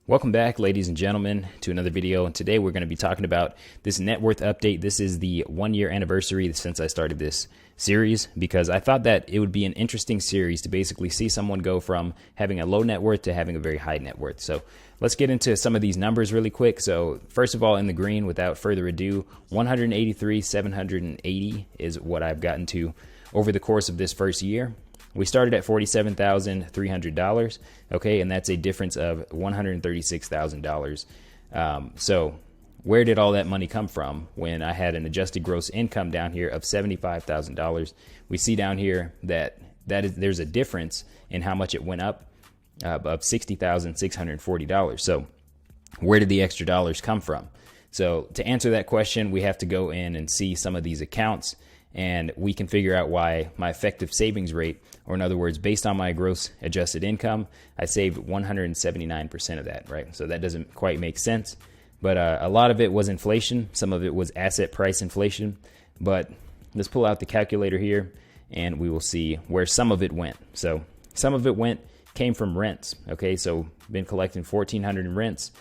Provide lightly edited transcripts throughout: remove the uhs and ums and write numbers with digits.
Welcome back, ladies and gentlemen, to another video. And today we're going to be talking about this net worth update. This is the 1-year anniversary since I started this series, because I thought that it would be an interesting series to basically see someone go from having a low net worth to having a very high net worth. So let's get into some of these numbers really quick. So first of all, in the green, without further ado, 183,780 is what I've gotten to over the course of this first year. We started at $47,300, okay, and that's a difference of $136,000. So where did all that money come from when I had an adjusted gross income down here of $75,000? We see down here that there's a difference in how much it went up of $60,640. So where did the extra dollars come from? So to answer that question, we have to go in and see some of these accounts, and we can figure out why my effective savings rate, or in other words, based on my gross adjusted income, I saved 179% of that, right? So that doesn't quite make sense, but a lot of it was inflation. Some of it was asset price inflation, but let's pull out the calculator here and we will see where some of it went. So some of it came from rents, okay? So been collecting $1,400 in rents,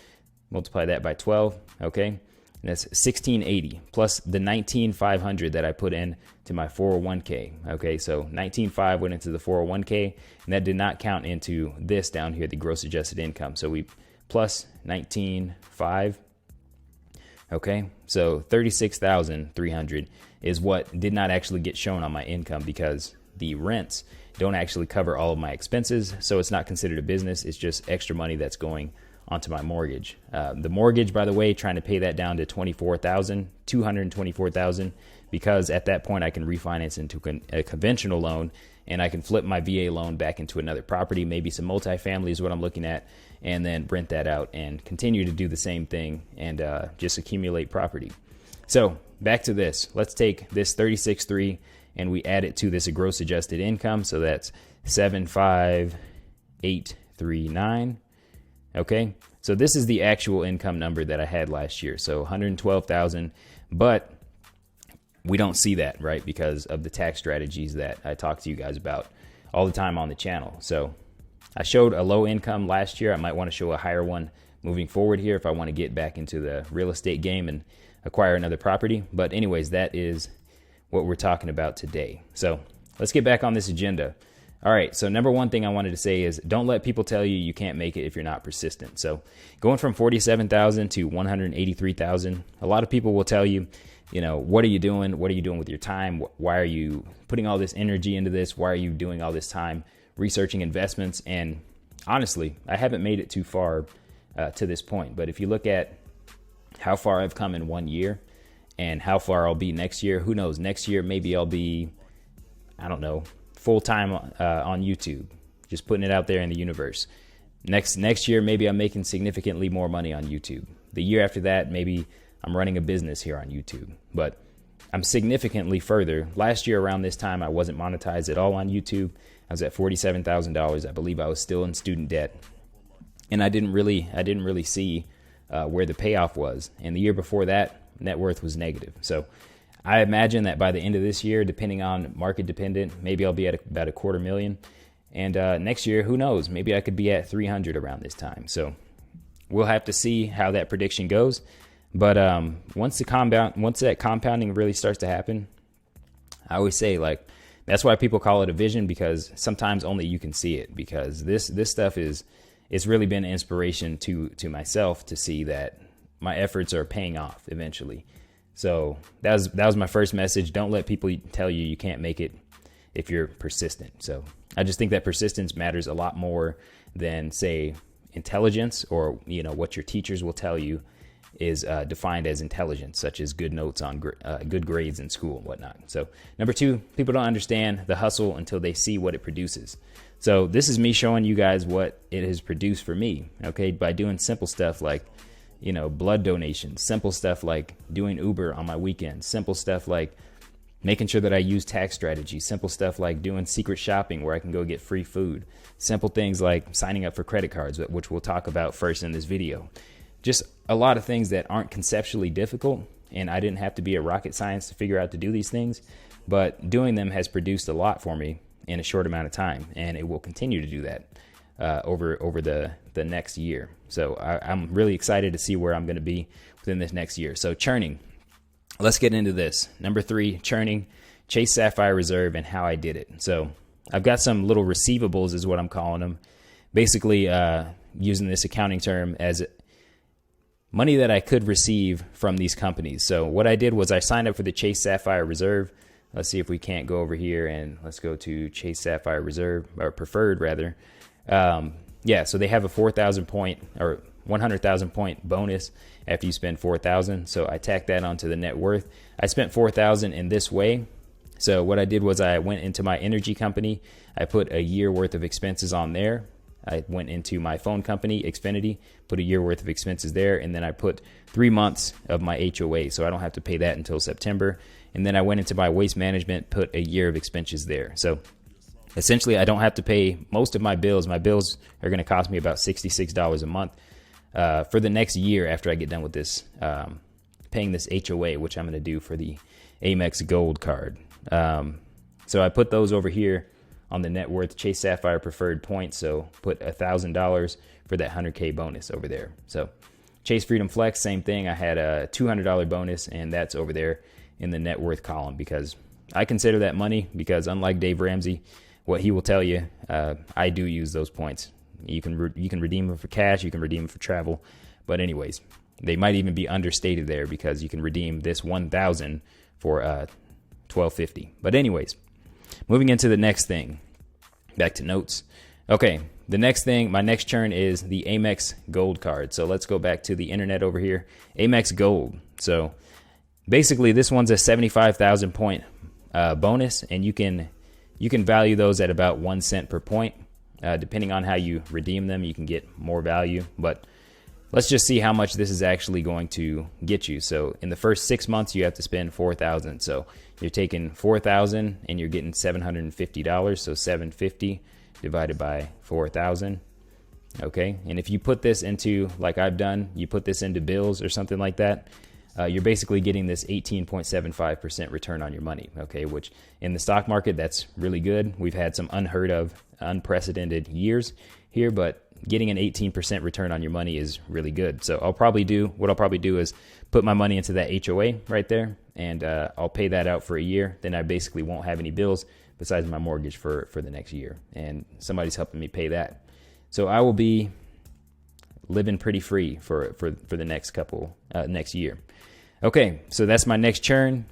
multiply that by 12, okay? And that's $1,680 plus the $19,500 that I put in to my 401k. Okay, so $19,500 went into the 401k, and that did not count into this down here, the gross adjusted income. So we plus $19,500. Okay, so $36,300 is what did not actually get shown on my income, because the rents don't actually cover all of my expenses. So it's not considered a business. It's just extra money that's going onto my mortgage. The mortgage, by the way, trying to pay that down to $224,000, because at that point I can refinance into a conventional loan, and I can flip my VA loan back into another property. Maybe some multifamily is what I'm looking at, and then rent that out and continue to do the same thing and just accumulate property. So back to this. Let's take this 36.3 and we add it to this gross adjusted income. So that's 75839. Okay, so this is the actual income number that I had last year. So 112,000, but we don't see that, right? Because of the tax strategies that I talk to you guys about all the time on the channel. So I showed a low income last year. I might want to show a higher one moving forward here if I want to get back into the real estate game and acquire another property. But anyways, that is what we're talking about today. So let's get back on this agenda. All right, so number one thing I wanted to say is don't let people tell you you can't make it if you're not persistent. So going from 47,000 to 183,000, a lot of people will tell you, what are you doing? What are you doing with your time? Why are you putting all this energy into this? Why are you doing all this time researching investments? And honestly, I haven't made it too far to this point. But if you look at how far I've come in 1 year and how far I'll be next year, who knows? Next year, maybe I'll be, I don't know, full-time on YouTube, just putting it out there in the universe. Next year, maybe I'm making significantly more money on YouTube. The year after that, maybe I'm running a business here on YouTube, but I'm significantly further. Last year around this time, I wasn't monetized at all on YouTube. I was at $47,000. I believe I was still in student debt, and I didn't really see where the payoff was. And the year before that, net worth was negative. So I imagine that by the end of this year, depending on market dependent, maybe I'll be at about $250,000. And next year, who knows? Maybe I could be at 300 around this time. So we'll have to see how that prediction goes. But once that compounding really starts to happen, I always say, that's why people call it a vision, because sometimes only you can see it. Because this stuff it's really been an inspiration to myself to see that my efforts are paying off eventually. So that was my first message. Don't let people tell you you can't make it if you're persistent. So I just think that persistence matters a lot more than, say, intelligence, or what your teachers will tell you is defined as intelligence, such as good notes on good grades in school and whatnot. So number two, people don't understand the hustle until they see what it produces. So this is me showing you guys what it has produced for me, okay, by doing simple stuff like blood donations, simple stuff like doing Uber on my weekends, simple stuff like making sure that I use tax strategies, simple stuff like doing secret shopping where I can go get free food, simple things like signing up for credit cards, which we'll talk about first in this video. Just a lot of things that aren't conceptually difficult, and I didn't have to be a rocket science to figure out to do these things, but doing them has produced a lot for me in a short amount of time, and it will continue to do that. over the next year. So I'm really excited to see where I'm going to be within this next year. So churning, let's get into this. Number 3, churning, Chase Sapphire Reserve, and how I did it. So I've got some little receivables is what I'm calling them. Basically, using this accounting term as money that I could receive from these companies. So what I did was I signed up for the Chase Sapphire Reserve. Let's see if we can't go over here and let's go to Chase Sapphire Reserve, or Preferred rather. Yeah, so they have a 4,000 point or 100,000 point bonus after you spend 4,000. So I tacked that onto the net worth. I spent 4,000 in this way. So what I did was I went into my energy company. I put a year worth of expenses on there. I went into my phone company, Xfinity, put a year worth of expenses there, and then I put 3 months of my HOA, so I don't have to pay that until September. And then I went into my waste management, put a year of expenses there. So essentially, I don't have to pay most of my bills. My bills are going to cost me about $66 a month for the next year after I get done with this, paying this HOA, which I'm going to do for the Amex Gold card. So I put those over here on the net worth Chase Sapphire Preferred points. So put $1,000 for that 100K bonus over there. So Chase Freedom Flex, same thing. I had a $200 bonus, and that's over there in the net worth column because I consider that money, because unlike Dave Ramsey, what he will tell you, I do use those points. You can redeem them for cash, you can redeem them for travel. But anyways, they might even be understated there because you can redeem this 1,000 for $1,250. But anyways, moving into the next thing, back to notes. Okay, the next thing, my next churn is the Amex Gold card. So let's go back to the internet over here. Amex Gold. So basically, this one's a 75,000 point bonus, and you can value those at about 1 cent per point. Depending on how you redeem them, you can get more value. But let's just see how much this is actually going to get you. So in the first 6 months, you have to spend 4,000. So you're taking 4,000 and you're getting $750. So 750 divided by 4,000. Okay. And if you put this into, like I've done, you put this into bills or something like that, you're basically getting this 18.75% return on your money. Okay. Which in the stock market, that's really good. We've had some unheard of, unprecedented years here, but getting an 18% return on your money is really good. So what I'll probably do is put my money into that HOA right there, and I'll pay that out for a year. Then I basically won't have any bills besides my mortgage for the next year, and somebody's helping me pay that. So I will be living pretty free for the next year. Okay, so that's my next churn.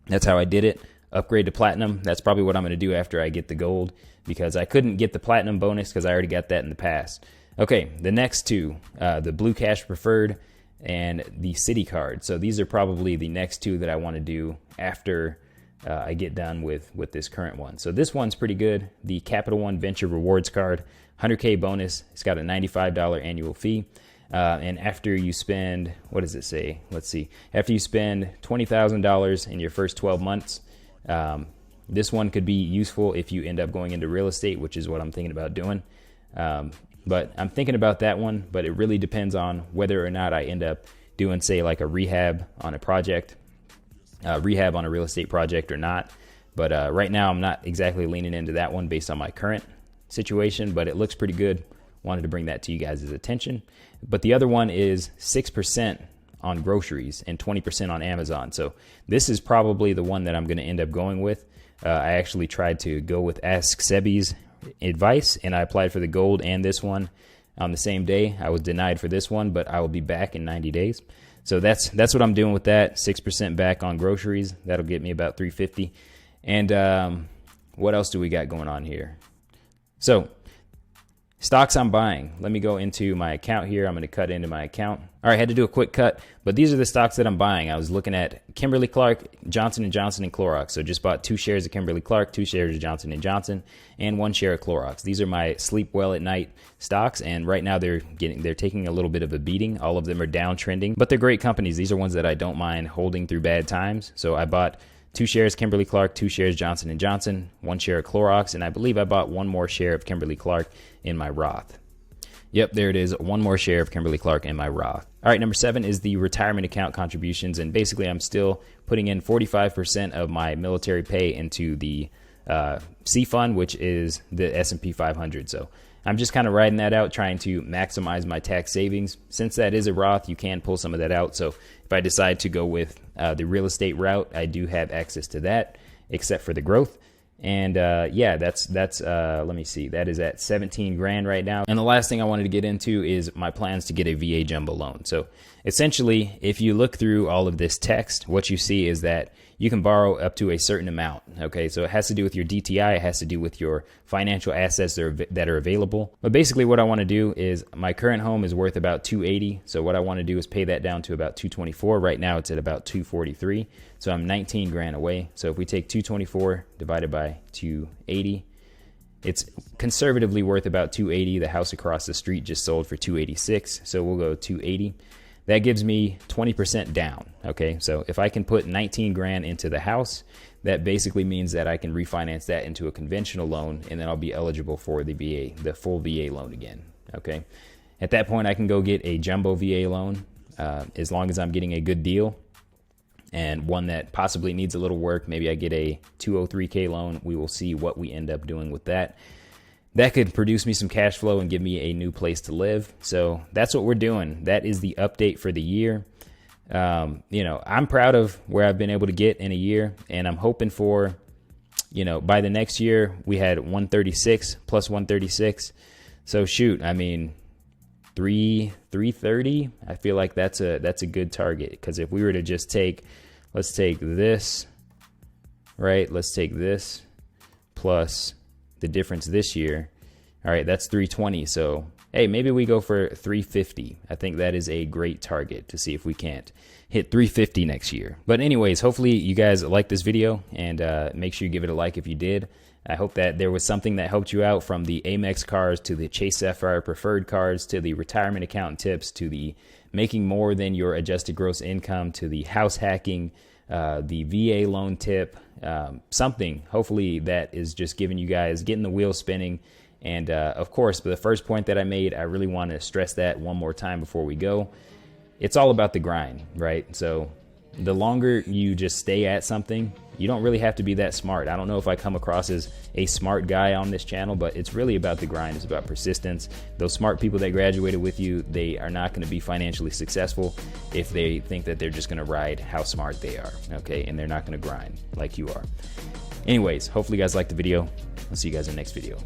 That's how I did it. Upgrade to platinum. That's probably what I'm going to do after I get the gold, because I couldn't get the platinum bonus because I already got that in the past. Okay, the next two, the Blue Cash Preferred and the City card. So these are probably the next two that I want to do after I get done with this current one. So this one's pretty good. The Capital One Venture Rewards card, 100K bonus. It's got a $95 annual fee. And after you spend, what does it say? Let's see. After you spend $20,000 in your first 12 months, this one could be useful if you end up going into real estate, which is what I'm thinking about doing. But I'm thinking about that one, but it really depends on whether or not I end up doing, say, like a rehab on a project, rehab on a real estate project or not. But right now, I'm not exactly leaning into that one based on my current situation, but it looks pretty good. Wanted to bring that to you guys' attention. But the other one is 6% on groceries and 20% on Amazon. So this is probably the one that I'm going to end up going with. I actually tried to go with Ask Sebi's advice, and I applied for the gold and this one on the same day. I was denied for this one, but I will be back in 90 days. So that's what I'm doing with that. 6% back on groceries. That'll get me about $350. And what else do we got going on here? So stocks I'm buying. Let me go into my account here. I'm going to cut into my account. All right, I had to do a quick cut, but these are the stocks that I'm buying. I was looking at Kimberly-Clark, Johnson & Johnson, and Clorox. So just bought 2 shares of Kimberly-Clark, 2 shares of Johnson & Johnson, and 1 share of Clorox. These are my sleep well at night stocks, and right now they're taking a little bit of a beating. All of them are downtrending, but they're great companies. These are ones that I don't mind holding through bad times. So I bought 2 shares Kimberly-Clark, 2 shares Johnson & Johnson, 1 share of Clorox, and I believe I bought 1 more share of Kimberly-Clark in my Roth. Yep, there it is, 1 more share of Kimberly-Clark in my Roth. All right, number 7 is the retirement account contributions, and basically I'm still putting in 45% of my military pay into the C fund, which is the S&P 500. So I'm just kind of riding that out, trying to maximize my tax savings. Since that is a Roth, you can pull some of that out. So if I decide to go with the real estate route, I do have access to that, except for the growth. And yeah, that's let me see, that is at 17 grand right now. And the last thing I wanted to get into is my plans to get a VA jumbo loan. So essentially, if you look through all of this text, what you see is that you can borrow up to a certain amount. Okay, so it has to do with your DTI, it has to do with your financial assets that are available. But basically what I want to do is, my current home is worth about 280. So what I want to do is pay that down to about 224. Right now it's at about 243. So I'm 19 grand away. So if we take 224 divided by 280, it's conservatively worth about 280. The house across the street just sold for 286. So we'll go 280. That gives me 20% down. Okay, so if I can put 19 grand into the house, that basically means that I can refinance that into a conventional loan, and then I'll be eligible for the VA, the full VA loan again. Okay, at that point I can go get a jumbo VA loan, as long as I'm getting a good deal and one that possibly needs a little work. Maybe I get a 203K loan. We will see what we end up doing with that. That could produce me some cash flow and give me a new place to live. So that's what we're doing. That is the update for the year. You know, I'm proud of where I've been able to get in a year, and I'm hoping for, you know, by the next year we had 136 plus 136. So shoot, I mean, 330. I feel like that's a good target, because if we were to just take, let's take this, right? Let's take this plus the difference this year. All right, that's 320. So hey, maybe we go for 350. I think that is a great target to see if we can't hit 350 next year. But anyways, hopefully you guys like this video, and make sure you give it a like if you did. I hope that there was something that helped you out, from the Amex cards to the Chase Sapphire preferred cards to the retirement account tips to the making more than your adjusted gross income to the house hacking, the VA loan tip, something hopefully that is just giving you guys, getting the wheel spinning. And of course, the first point that I made, I really want to stress that one more time before we go. It's all about the grind, right? So the longer you just stay at something, you don't really have to be that smart. I don't know if I come across as a smart guy on this channel, but it's really about the grind. It's about persistence. Those smart people that graduated with you, they are not going to be financially successful if they think that they're just going to ride how smart they are, okay? And they're not going to grind like you are. Anyways, hopefully you guys liked the video. I'll see you guys in the next video.